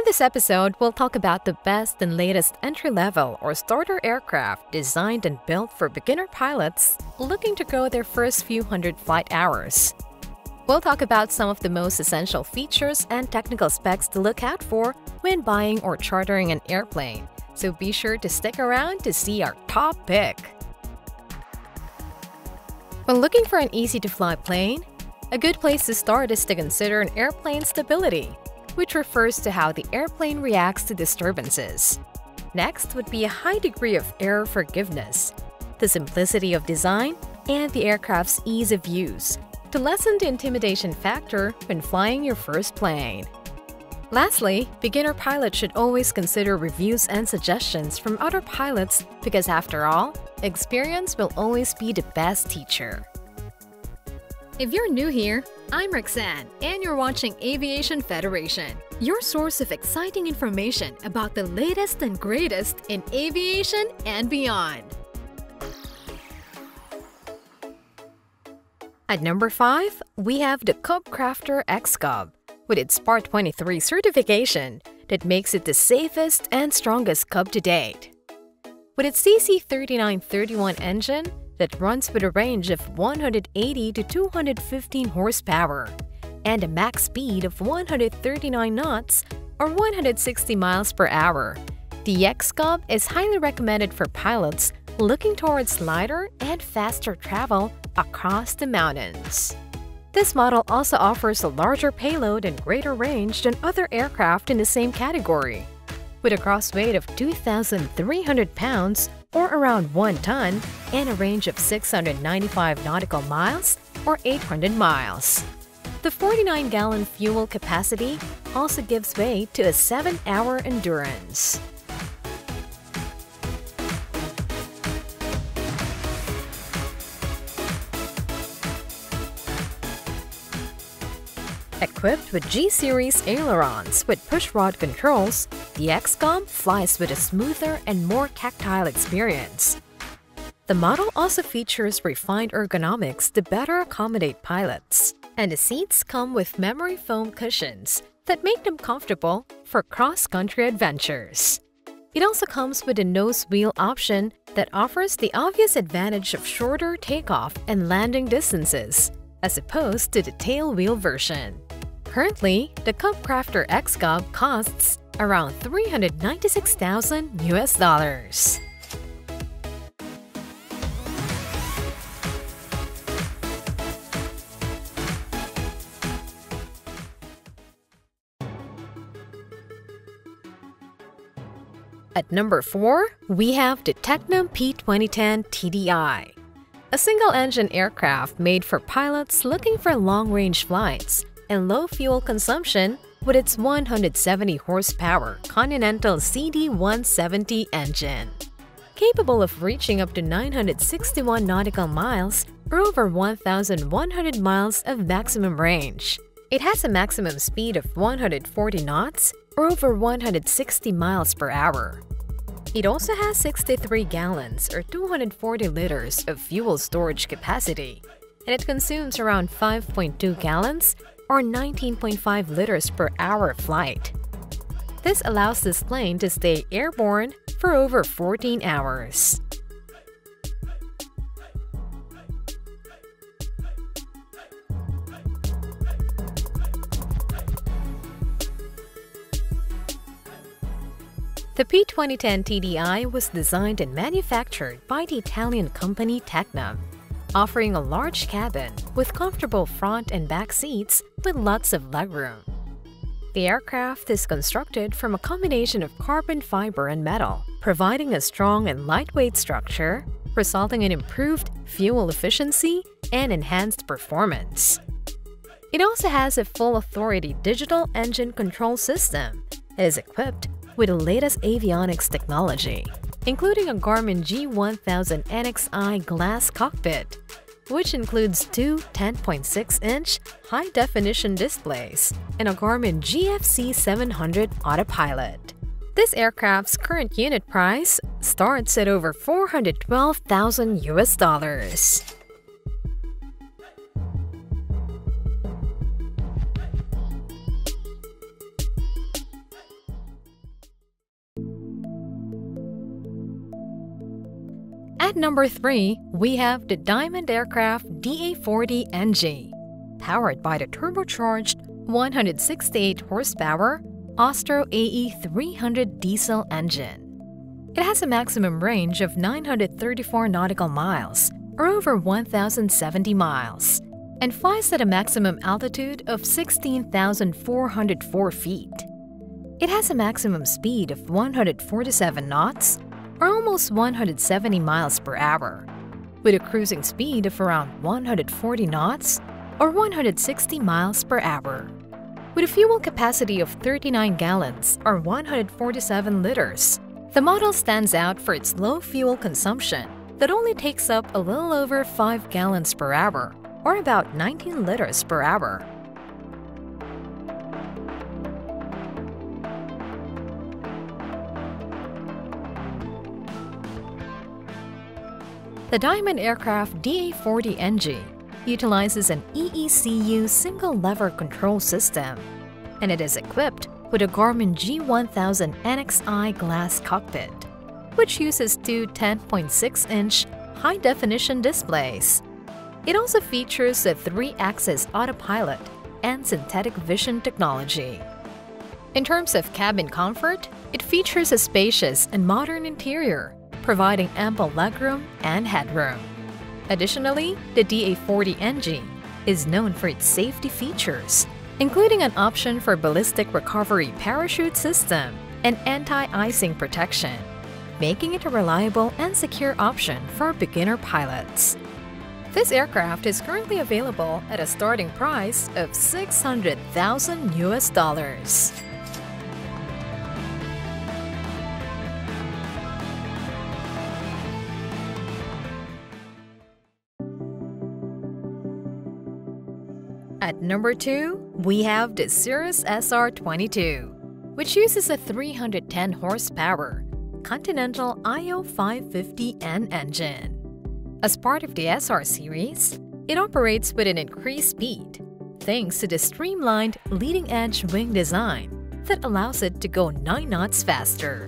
this episode, we'll talk about the best and latest entry-level or starter aircraft designed and built for beginner pilots looking to grow their first few hundred flight hours. We'll talk about some of the most essential features and technical specs to look out for when buying or chartering an airplane, so be sure to stick around to see our top pick. When looking for an easy-to-fly plane, a good place to start is to consider an airplane's stability, which refers to how the airplane reacts to disturbances. Next would be a high degree of error forgiveness, the simplicity of design, and the aircraft's ease of use to lessen the intimidation factor when flying your first plane. Lastly, beginner pilots should always consider reviews and suggestions from other pilots because after all, experience will always be the best teacher. If you're new here, I'm Roxanne, and you're watching Aviation Federation, your source of exciting information about the latest and greatest in aviation and beyond. At number 5, we have the CubCrafter XCOM, with its Part 23 certification that makes it the safest and strongest Cub to date. With its CC3931 engine that runs with a range of 180 to 215 horsepower and a max speed of 139 knots or 160 miles per hour, the XCOM is highly recommended for pilots looking towards lighter and faster travel across the mountains. This model also offers a larger payload and greater range than other aircraft in the same category, with a gross weight of 2,300 pounds or around 1 ton and a range of 695 nautical miles or 800 miles. The 49-gallon fuel capacity also gives way to a 7-hour endurance. Equipped with G-series ailerons with push-rod controls, the XCOM flies with a smoother and more tactile experience. The model also features refined ergonomics to better accommodate pilots, and the seats come with memory foam cushions that make them comfortable for cross-country adventures. It also comes with a nose wheel option that offers the obvious advantage of shorter takeoff and landing distances, as opposed to the tail wheel version. Currently, the CubCrafter XCOM costs around $396,000 US. At number 4, we have the Tecnum P2010 TDI, a single-engine aircraft made for pilots looking for long-range flights and low fuel consumption with its 170 horsepower Continental CD170 engine. Capable of reaching up to 961 nautical miles or over 1,100 miles of maximum range. It has a maximum speed of 140 knots or over 160 miles per hour. It also has 63 gallons or 240 liters of fuel storage capacity, and it consumes around 5.2 gallons or 19.5 liters per hour flight. This allows this plane to stay airborne for over 14 hours. The P2010 TDI was designed and manufactured by the Italian company Tecnum, offering a large cabin with comfortable front and back seats with lots of legroom. The aircraft is constructed from a combination of carbon fiber and metal, providing a strong and lightweight structure, resulting in improved fuel efficiency and enhanced performance. It also has a full-authority digital engine control system and is equipped with the latest avionics technology, including a Garmin G1000 NXI glass cockpit, which includes two 10.6-inch high-definition displays and a Garmin GFC 700 autopilot. This aircraft's current unit price starts at over $412,000 US. At number 3, we have the Diamond Aircraft D40 NG, powered by the turbocharged 168 horsepower Austro AE300 diesel engine. It has a maximum range of 934 nautical miles, or over 1,070 miles, and flies at a maximum altitude of 16,404 feet. It has a maximum speed of 147 knots, or almost 170 miles per hour, with a cruising speed of around 140 knots, or 160 miles per hour. With a fuel capacity of 39 gallons, or 147 liters, the model stands out for its low fuel consumption that only takes up a little over 5 gallons per hour, or about 19 liters per hour. The Diamond Aircraft DA40 NG utilizes an EECU single-lever control system, and it is equipped with a Garmin G1000 NXI glass cockpit, which uses two 10.6-inch high-definition displays. It also features a 3-axis autopilot and synthetic vision technology. In terms of cabin comfort, it features a spacious and modern interior, providing ample legroom and headroom. Additionally, the DA40 NG is known for its safety features, including an option for ballistic recovery parachute system and anti-icing protection, making it a reliable and secure option for beginner pilots. This aircraft is currently available at a starting price of $600,000 US. At number 2, we have the Cirrus SR22, which uses a 310 horsepower Continental IO550N engine. As part of the SR series, it operates with an increased speed, thanks to the streamlined leading-edge wing design that allows it to go 9 knots faster.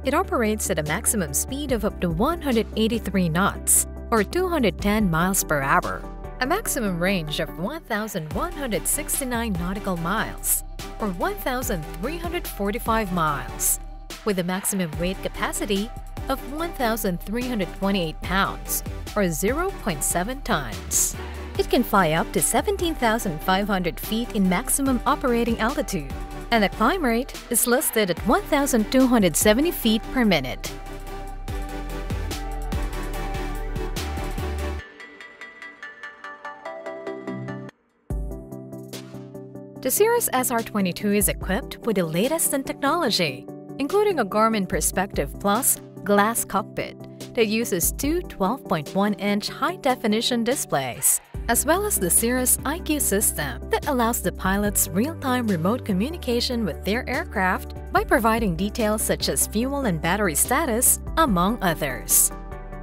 It operates at a maximum speed of up to 183 knots, or 210 miles per hour, a maximum range of 1,169 nautical miles, or 1,345 miles, with a maximum weight capacity of 1,328 pounds, or 0.7 tons. It can fly up to 17,500 feet in maximum operating altitude, and the climb rate is listed at 1,270 feet per minute. The Cirrus SR22 is equipped with the latest in technology, including a Garmin Perspective Plus glass cockpit that uses two 12.1-inch high-definition displays, as well as the Cirrus IQ system that allows the pilots real-time remote communication with their aircraft by providing details such as fuel and battery status, among others.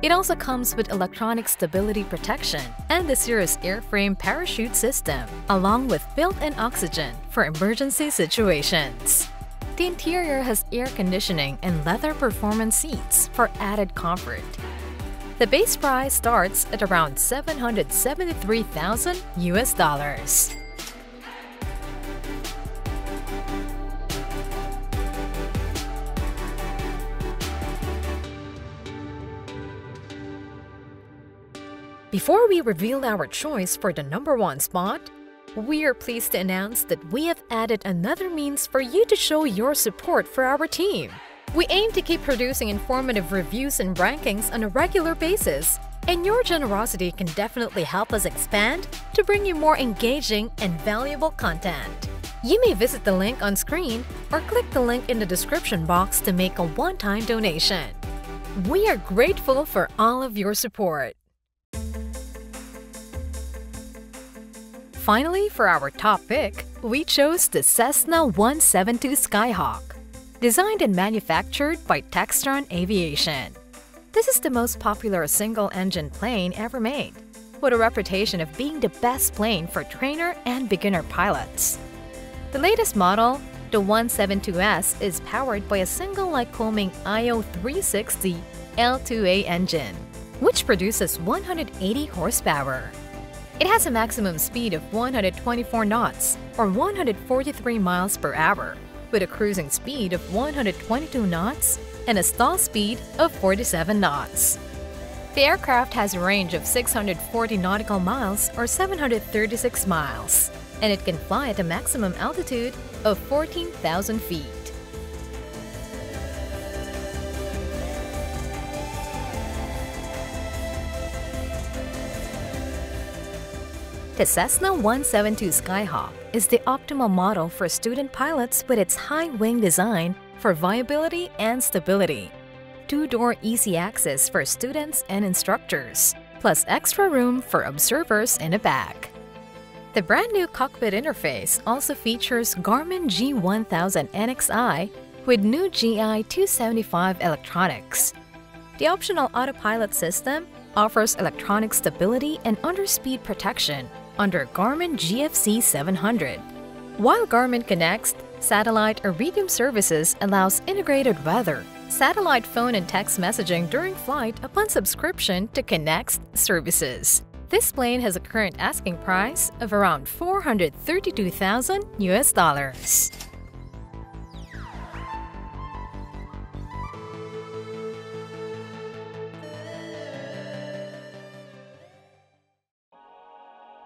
It also comes with electronic stability protection and the Cirrus airframe parachute system, along with built-in oxygen for emergency situations. The interior has air conditioning and leather performance seats for added comfort. The base price starts at around $773,000 US. Before we reveal our choice for the number 1 spot, we are pleased to announce that we have added another means for you to show your support for our team. We aim to keep producing informative reviews and rankings on a regular basis, and your generosity can definitely help us expand to bring you more engaging and valuable content. You may visit the link on screen or click the link in the description box to make a one-time donation. We are grateful for all of your support. Finally, for our top pick, we chose the Cessna 172 Skyhawk, designed and manufactured by Tecnum Aviation. This is the most popular single-engine plane ever made, with a reputation of being the best plane for trainer and beginner pilots. The latest model, the 172S, is powered by a single Lycoming IO360 L2A engine, which produces 180 horsepower. It has a maximum speed of 124 knots or 143 miles per hour, with a cruising speed of 122 knots and a stall speed of 47 knots. The aircraft has a range of 640 nautical miles or 736 miles, and it can fly at a maximum altitude of 14,000 feet. The Cessna 172 Skyhawk is the optimal model for student pilots with its high wing design for viability and stability. Two-door easy access for students and instructors, plus extra room for observers in the back. The brand new cockpit interface also features Garmin G1000 NXI with new GI 275 electronics. The optional autopilot system offers electronic stability and underspeed protection under Garmin GFC 700. While Garmin Connect's satellite Iridium services allows integrated weather, satellite phone and text messaging during flight upon subscription to Connect's services. This plane has a current asking price of around $432,000 US.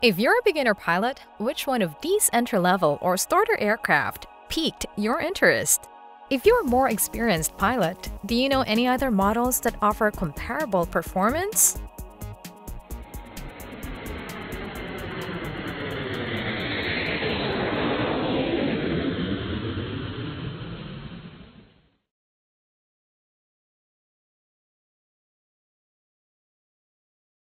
If you're a beginner pilot, which one of these entry-level or starter aircraft piqued your interest? If you're a more experienced pilot, do you know any other models that offer comparable performance?